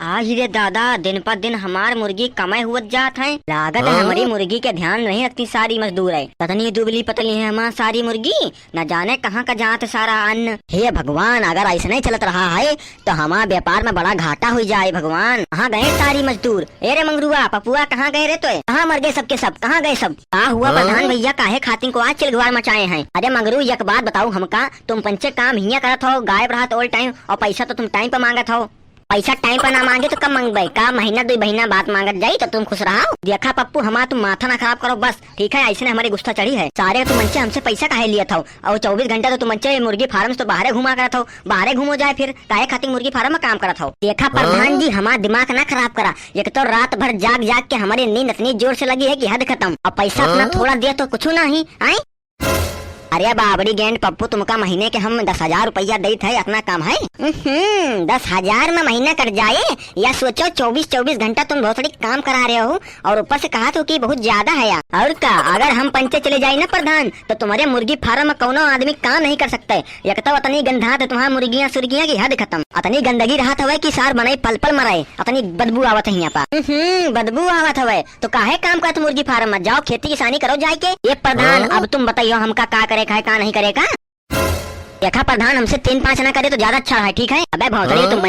आज रे दादा दिन पर दिन हमार मुर्गी कमे हुआ जात है। लागत है हमारी मुर्गी के ध्यान नहीं रखती सारी मजदूर है। पतनी दुबली पतली है हमारी सारी मुर्गी, न जाने कहाँ का जात सारा अन्न। हे भगवान, अगर ऐसा नहीं चलत रहा है तो हमारे व्यापार में बड़ा घाटा हो जाए। भगवान, कहाँ गए सारी मजदूर? अरे मंगरुआ पपुआ कहाँ गए रे? तो कहाँ मर गए सबके सब? कहाँ गए सब? कहा हुआ प्रधान भैया काहे खातिन को आज चिलगवार मचाए हैं? अरे मंगरू एक बात बताओ हमका, तुम पंचे काम हिया करत हो, गायब रहा ऑल टाइम, और पैसा तो तुम टाइम पे मांगत हो। पैसा टाइम पर ना मांगे तो कब मांगबे? का महीना 2 महीना बात मांगत जाई तो तुम खुश रहो। देखा पप्पू, हमारा तुम माथा ना खराब करो बस, ठीक है? ऐसे हमारी गुस्सा चढ़ी है सारे। तुम मंचे हमसे पैसा काहे लिया था? और 24 घंटा तो तुम मंचे मुर्गी फार्म तो बाहर घुमा करत हो। बाहर घूमो जाए फिर काहे खातिर मुर्गी फार्म में काम करत हो? देखा प्रधान जी, हमारा दिमाग ना खराब करा। एक तो रात भर जाग जाग के हमारी नींद इतनी जोर से लगी है कि हद खत्म। और पैसा अपना थोड़ा दिया तो कुछ नहीं आई। अरे बाबड़ी गेंड पप्पू, तुमका महीने के हम 10,000 रुपया दे थे, अपना काम है? 10,000 में महीना कट जाए? या सोचो 24 घंटा तुम बहुत काम करा रहे हो और ऊपर से कहा तो कि बहुत ज्यादा है यार। और का अगर हम पंचे चले जाए ना प्रधान, तो तुम्हारे मुर्गी फार्म में कोनो आदमी काम नहीं कर सकते। एक तो अतनी गंधा है तुम्हारा मुर्गियाँ सुर्गियाँ की हद खत्म। अतनी गंदगी रहा था कि सार बनाई पल पल मराए, अतनी बदबू आवत है यहाँ पर। बदबू आवत है तो काहे काम करते मुर्गी फार्म में? जाओ खेती किसानी करो जाए के। ये प्रधान अब तुम बताइयो हमका का करे का नहीं करेगा? देखा प्रधान, हमसे 3-5 ना करे तो ज्यादा अच्छा है, ठीक है? अबे भौतड़ी, तुम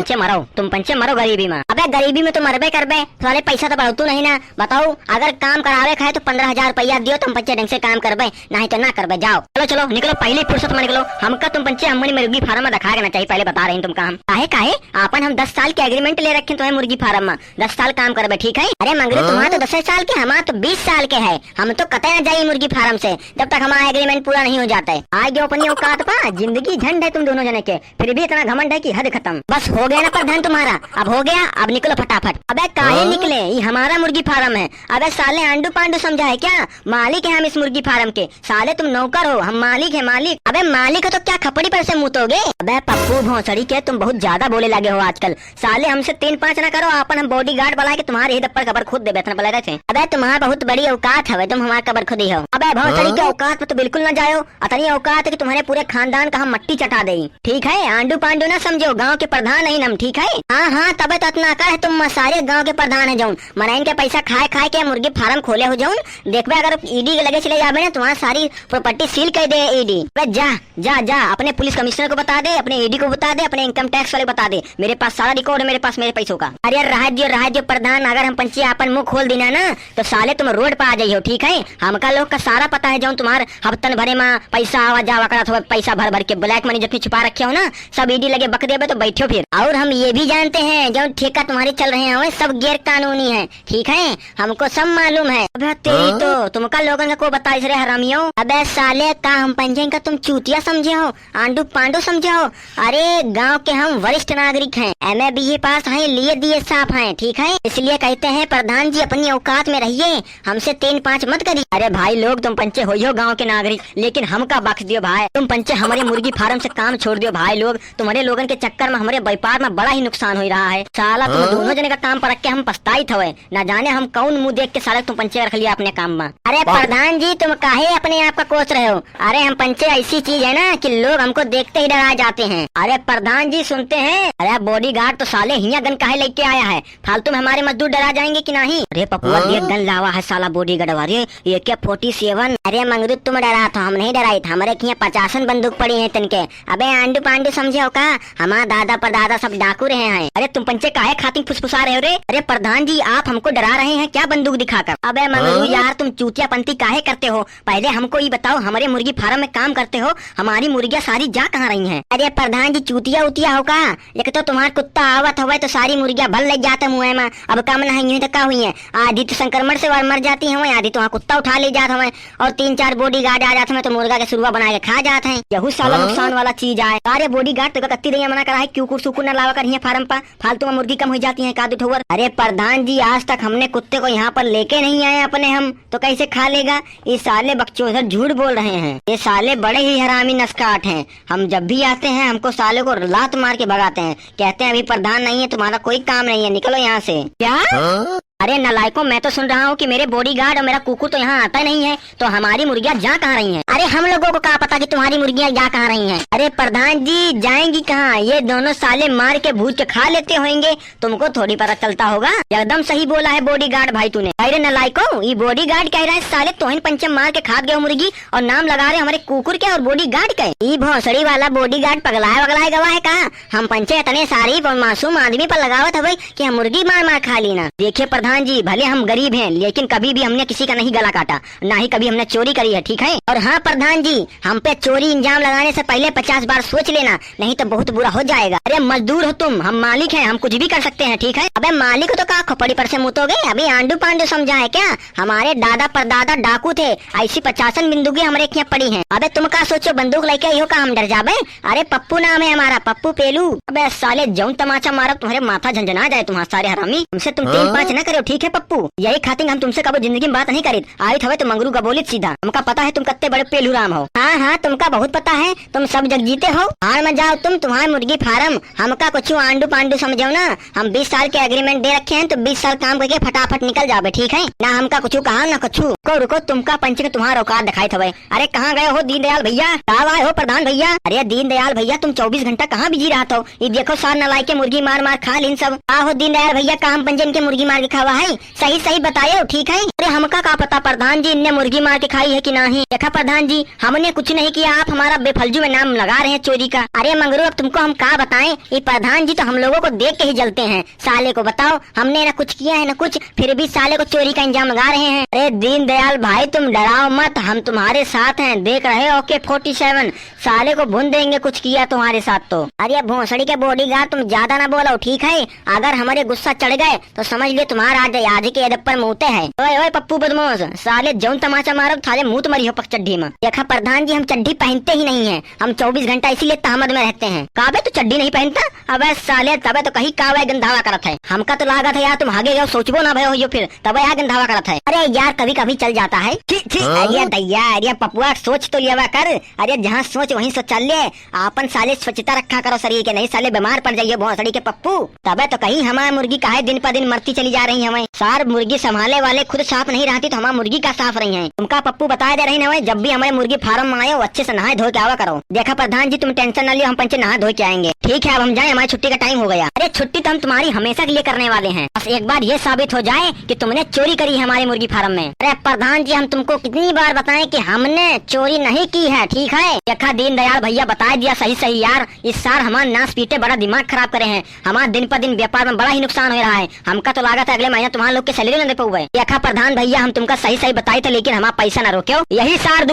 पंचे मरो गरीबी में। अबे गरीबी में तो मरबे करबे, साले पैसा तो बढ़तू नहीं ना। बताओ, अगर काम करावे खाए तो 15,000 रुपया दियो, तुम पंचे ढंग से काम करबे, नहीं तो ना करबे। जाओ चलो चलो निकलो, पहली फुर्सत में निकलो। हमका तुम पंचे हमारी मुर्गी फार्म में दिखा ना चाहिए, पहले बता रहे तुम काम काहे अपन हम 10 साल के एग्रीमेंट ले रखे तुम्हें मुर्गी फार्म में, 10 साल काम करबे, ठीक है? अरे मंगरू, तुम्हारा तो 10 साल के, हमारा तो 20 साल के है। हम तो कतई ना जाये मुर्गी फार्म से जब तक हमारा एग्रीमेंट पूरा नहीं हो जाता है। आज अपनी औकात पा, जिंदगी झंड है तुम दोनों जने के, फिर भी इतना घमंड है कि हद खत्म। बस हो गया ना प्रधान तुम्हारा? अब हो गया, अब निकलो फटाफट। अबे काहे निकले? ये हमारा मुर्गी फार्म है। अबे साले आंडू पांडू समझा है क्या? मालिक है हम इस मुर्गी फार्म के। साले तुम नौकर हो, हम मालिक है मालिक। अबे मालिक हो तो क्या खपड़ी पर से मुतोगे? अबे पप्पू भौसड़ी के, तुम बहुत ज्यादा बोले लगे हो आजकल। साले हमसे 3-5 ना करो, अपन हम बॉडी गार्ड बुला के तुम्हारे ही दप्पर कबर खुद दे बेतन बुला थे। अबे तुम्हारा बहुत बड़ी औकात है, तुम हमारा कबर खुद ही हो। अबे भौसड़ी के औकात पे तो बिल्कुल ना जाओ। अतनी औकात है कि तुम्हारे पूरे खानदान का हम मट्टी चटा दे, ठीक है? आंडू पांडू ना समझो, गांव के प्रधान नहीं हम, ठीक है? हाँ तबे तो इतना कर है, तुम सारे गांव के प्रधान है। जाऊन मराइन के पैसा खाए खाए के मुर्गी फार्म खोले हो जाऊन। देखबे अगर ईडी लगे चले जाबे ना, तुम्हारी सारी प्रॉपर्टी सील कर दे ईडी। जा जा जा अपने पुलिस कमिश्नर को बता दे, अपने ईडी को बता दे, अपने इनकम टैक्स वाले बता दे। मेरे पास सारा रिकॉर्ड है, मेरे पास मेरे पैसों का। अरे रहा जो प्रधान, अगर हम पंची अपन मुंह खोल देना ना तो साले तुम रोड पे आ जाइयो, ठीक है? हमका लोग का सारा पता है। जाऊन तुम्हारे हफ्तन भरे में पैसा आवा जावा करा, पैसा भर भर के ब्लैक मनी जितनी छुपा रखे हो ना, सब ईडी लगे बक देबे तो बैठो फिर। और हम ये भी जानते हैं जो ठेका तुम्हारे चल रहे हैं सब गैर कानूनी है, ठीक है? हमको सब मालूम है। अबे तेरी तो तुमका लोगन को बता रहे हरामियों। अबे साले का हम पंजे का तुम चूतिया समझे हो, आंडू पांडू समझे हो? अरे गांव के हम वरिष्ठ नागरिक हैं, MA BA पास हैं, लिए दिए साफ हैं, ठीक है? इसलिए कहते हैं प्रधान जी अपनी औकात में रहिए, हमसे 3-5 मत करिए। अरे भाई लोग, तुम पंचे हो गाँव के नागरिक, लेकिन हमका बख्श दियो भाई। तुम पंचे हमारे मुर्गी फार्म से काम छोड़ दियो भाई लोग। तुम्हारे लोगन के चक्कर में हमारे व्यापार में बड़ा ही नुकसान हो रहा है। साला तुम दोनों जने का काम पर रख के हम पछताई थे, ना जाने हम कौन मुंह देख के साला तुम पंचे रख लिया अपने काम में। अरे प्रधान जी, तुम काहे अपने आप का कोच रहे हो? अरे हम पंचे ऐसी चीज है ना कि लोग हमको देखते ही डरा जाते हैं। अरे प्रधान जी सुनते हैं? अरे बॉडी गार्ड तो साले हिया गन काहे लेके आया है? फालतू में हमारे मजदूर डरा जाएंगे कि नहीं? अरे पपुआ देख गन लावा है साला बॉडी गार्ड। अरे ये क्या 47? अरे मंगरू तुम डरा था, हम नहीं डराई था। हमारे 50 बंदूक पड़ी है तिनके। अबे आंडू पांडू समझे हो का? हमारा दादा परदादा सब डाकू रहे हैं। अरे तुम पंचे काहे खातिर फुसफुसा रहे हो रे? अरे प्रधान जी, आप हमको डरा रहे हैं क्या बंदूक दिखाकर? अबे मंगरू यार, तुम चूतिया पंती काहे करते हो? पहले हमको ये बताओ, हमारे मुर्गी फार्म में काम करते हो, हमारी मुर्गियाँ सारी जा कहाँ रही हैं? अरे प्रधान जी, चूतिया उतिया हो का? एक तो तुम्हारा कुत्ता आवत हुआ तो सारी मुर्गियाँ भल लग जाते मुँह में। अब कम नहीं तो क्या हुई है? आधी तो संक्रमण से मर जाती है, आधी तो वहाँ कुत्ता उठा ले जाते हैं, और 3-4 बॉडी गार्ड आ जाते हैं तो मुर्गा के सुरवा बना के खा जाते हैं। यही साला नुकसान वाला चीज आए। अरे बॉडी गार्ड तो कत्ती दैया मना करा है, क्यों सुकुर न लावा कर फार्म पर, फालतू में मुर्गी कम हो जाती है कादू ठोवर। अरे प्रधान जी, आज तक हमने कुत्ते को यहाँ पर लेके नहीं आए अपने, हम तो कैसे खा लेगा? ये साले बच्चों से झूठ बोल रहे हैं, ये साले बड़े ही हरामी नस्काट हैं। हम जब भी आते हैं हमको साले को लात मार के भगाते हैं, कहते हैं अभी प्रधान नहीं है, तुम्हारा कोई काम नहीं है, निकलो यहाँ से। क्या? अरे नालायकों, मैं तो सुन रहा हूँ कि मेरे बॉडीगार्ड और मेरा कुकुर तो यहाँ आता नहीं है, तो हमारी मुर्गियाँ जा कहाँ रही हैं? अरे हम लोगों को क्या पता कि तुम्हारी मुर्गियाँ जा कहाँ रही हैं? अरे प्रधान जी जाएंगी कहाँ? ये दोनों साले मार के भूज के खा लेते होंगे, तुमको थोड़ी पता चलता होगा। एकदम सही बोला है बॉडीगार्ड भाई तूने। अरे नलायको, ये बॉडीगार्ड कह रहा है साले तोहिन पंचम मार के खा गए मुर्गी और नाम लगा रहे हमारे कुकुर के और बॉडीगार्ड के। ये भोसड़ी वाला बॉडीगार्ड पगलाए गवा है कहा? हम पंचे इतने सारी मासूम आदमी पर लगावत है कि हम मुर्गी मार मार खा लेना। देखिए प्रधान जी, भले हम गरीब हैं लेकिन कभी भी हमने किसी का नहीं गला काटा, ना ही कभी हमने चोरी करी है, ठीक है? और हाँ प्रधान जी, हम पे चोरी इंजाम लगाने से पहले 50 बार सोच लेना, नहीं तो बहुत बुरा हो जाएगा। अरे मजदूर हो तुम, हम मालिक हैं, हम कुछ भी कर सकते हैं, ठीक है? अबे मालिक हो तो का खोपड़ी पर से मुतोगे? अभी आंडू पांडू समझा है क्या? हमारे दादा परदादा डाकू थे, ऐसी 50 बंदूकें हमारे यहाँ पड़ी हैं। अबे तुम का सोचो बंदूक लेके यो का हम डर जाबे? अरे पप्पू नाम है हमारा, पप्पू पेलू। अबे साले जौन तमाचा मारो तुम्हारे माथा झंझना जाए तुम्हारे सारे हरामी। हमसे तुम 3-5 न करो, ठीक है पप्पू? यही खातिर हम तुमसे कभी जिंदगी में बात नहीं करी। आई थे तो मंगरू का बोलित सीधा। हमका पता है तुम कत्ते बड़े पेलू राम हो। हाँ हाँ तुमका बहुत पता है, तुम सब जग जीते हो। हार में जाओ तुम, तुम्हारे मुर्गी फार्म। हमका कुछ आंडू पांडू समझो ना। हम 20 साल के एग्रीमेंट दे रखे हैं, तो 20 साल काम करके फटाफट निकल जाओ, ठीक है? ना हमका कुछ कहा ना कुछ। रुको तुमका पंच के तुम्हारा औकात दिखाई थे। अरे कहाँ गए हो दीनदयाल भैया? कहाँ आए हो प्रधान भैया? अरे दीनदयाल भैया तुम 24 घंटा कहाँ बिजी रहा था? ये देखो सार नलाई के मुर्गी मार मार खा लीन सब। आहो दीनदयाल भैया, काम पंजन के मुर्गी मार के खावा है? सही सही बतायो, ठीक है? अरे हमका का पता प्रधान जी इनने मुर्गी मार के खाई है कि नहीं। देखा प्रधान जी, हमने कुछ नहीं किया, आप हमारा बेफलजू में नाम लगा रहे हैं चोरी का। अरे मंगरू अब तुमको हम क्या बताएं? ये प्रधान जी तो हम लोगों को देख के ही जलते हैं। साले को बताओ, हमने न कुछ किया है न कुछ, फिर भी साले को चोरी का इंजाम लगा रहे हैं। अरे दीनदयाल भाई तुम डराओ मत, हम तुम्हारे साथ हैं, देख रहे हो के 47 साले को भून देंगे कुछ किया तुम्हारे साथ तो। अरे भोसड़ी के बॉडीगार्ड तुम ज्यादा ना बोलो, ठीक है? अगर हमारे गुस्सा चढ़ गए तो समझ ले तुम्हारा आज के अदब पर मुँहते है। ओए ओए पप्पू बदमाश, साले जौन तमाचा मारो थाले मुँह तुम्हारी हो पक चड्डी में। देखा प्रधान जी, हम चड्डी पहनते ही नहीं है, हम 24 घंटा इसीलिए तहमद में रहते हैं। काबे तो चड्डी नहीं पहनता? अबे साले तबे तो कहीं काबे गंधावा करत है। हमका तो लागत है यार तुम आगे गए सोचबो ना भयो यो, फिर तबे यार गंधावा करत है। अरे यार कभी कभी चल जाता है। अरे दैया, अरे पपुआ सोच तो लिया कर। अरे जहाँ सोच वहीं सोच चल ले। आपन साले स्वच्छता रखा करो शरीर के, नहीं साले बीमार पड़ जाइए भोसड़ी के पप्पू। तबे तो कहीं हमारी मुर्गी काहे दिन पर दिन मरती चली जा रही है। हमें सार मुर्गी संभालने वाले खुद साफ नहीं रहती तो हमारी मुर्गी का साफ रही है। तुमका पप्पू बताया दे रही ना, जब भी हमारे मुर्गी फार्म में आए अच्छे से नहाए धो के आवा करो। देखा प्रधान जी, तुम टेंशन न लियो, हम पंचे नहा धो के आएंगे, ठीक है? अब हम जाए, हमारी छुट्टी का टाइम हो गया। अरे छुट्टी तो हम तुम्हारी हमेशा के लिए करने वाले हैं, बस एक बार ये साबित हो जाए कि तुमने चोरी करी है हमारे मुर्गी फार्म में। अरे प्रधान जी, हम तुमको कितनी बार बताएं कि हमने चोरी नहीं की है, ठीक है? देखा दीनदयाल भैया बता दिया सही सही यार। इस साल हमारे नाश पीटे बड़ा दिमाग खराब करे हैं। हमारा दिन पर दिन व्यापार में बड़ा ही नुकसान हो रहा है। हमका तो लागत है अगले महीने तुम्हारे लोग के सैलरी न दे पाऊंगे। देखा प्रधान भैया, हम तुमका सही सही बताई थे, लेकिन हमारा पैसा न रोक्यो। यही सार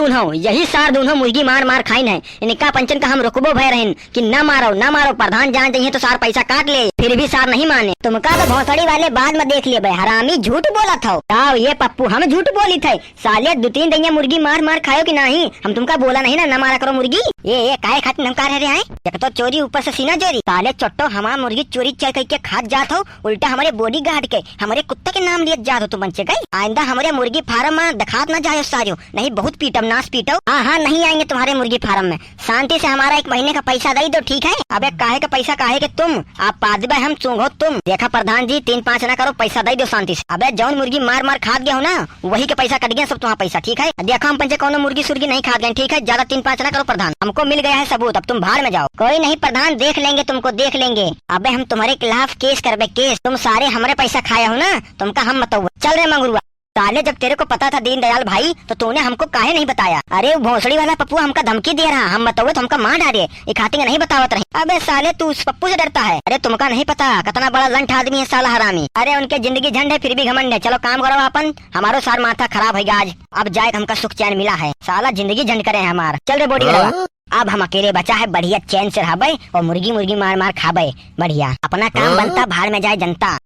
दून हो मुर्गी मार मार खाई है। इनका पंचन का हम रुकबो भय रहे कि न मारो प्रधान जान चाहिए तो सार पैसा काट ले, फिर भी सार नहीं माने। तुमका तो भौसड़ी वाले बाद में देख लिए हरामी, झूठ बोला था। ये पप्पू हम झूठ बोली थे। साले 2-3 दिन मुर्गी मार मार खायो कि नहीं? हम तुमका बोला नहीं ना, न मारा करो मुर्गी। ये काहे खातिर नमकार रहे हैं? एक तो चोरी, ऊपर से सीना चोरी। साले चोट्टो, हमारा मुर्गी चोरी चल करके खात जात हो, उल्टा हमारे बॉडी गार्ड के, हमारे कुत्ते के नाम लिए जात हो। तुम बच्चे गई आइंदा हमारे मुर्गी फार्म में दिखात न जाए सारियो, नहीं बहुत पीटम नाश पीटो। हाँ नहीं आएंगे तुम्हारे मुर्गी फार्म में। शांति से हमारा 1 महीने का पैसा दे दो, ठीक है? अबे काहे का पैसा काहे के तुम? आप पादबे हम चूंगो तुम। देखा प्रधान जी, 3-5 ना करो, पैसा दे दो शांति से। अबे जौन मुर्गी मार मार खात गया हो ना, वही के पैसा कट गया सब तुम्हारा पैसा, ठीक है? देखा हम पंचे कौन मुर्गी सुर्गी नहीं खात गए, ठीक है? ज्यादा 3-5 ना करो प्रधान, हमको मिल गया है सबूत, अब तुम बाहर में जाओ। कोई नहीं प्रधान, देख लेंगे तुमको, देख लेंगे। अबे हम तुम्हारे खिलाफ केस करबे, केस। तुम सारे हमारे पैसा खाया हो ना, तुमका हम बताओ। चल रहे मंगरुआ। साले जब तेरे को पता था दीनदयाल भाई, तो तूने हमको काहे नहीं बताया? अरे भोसड़ी वाला पप्पू हमका धमकी दे रहा, हम बताओ तो हमका मार डाले, एक खातिर नहीं बतावत रही। अबे साले तू उस पप्पू से डरता है? अरे तुमका नहीं पता कितना बड़ा लंठ आदमी है साला हरामी। अरे उनके जिंदगी झंड है फिर भी घमंड है। चलो काम करो अपन, हमारो सार माथा खराब है आज। अब जाए हमका सुख चैन मिला है, साला जिंदगी झंड करे हमार। चल रे बॉडी गार्ड, अब हम अकेले बचा है, बढ़िया चैन से रहबे और मुर्गी मार मार खाबे। बढ़िया अपना काम बनता, बाहर में जाए जनता।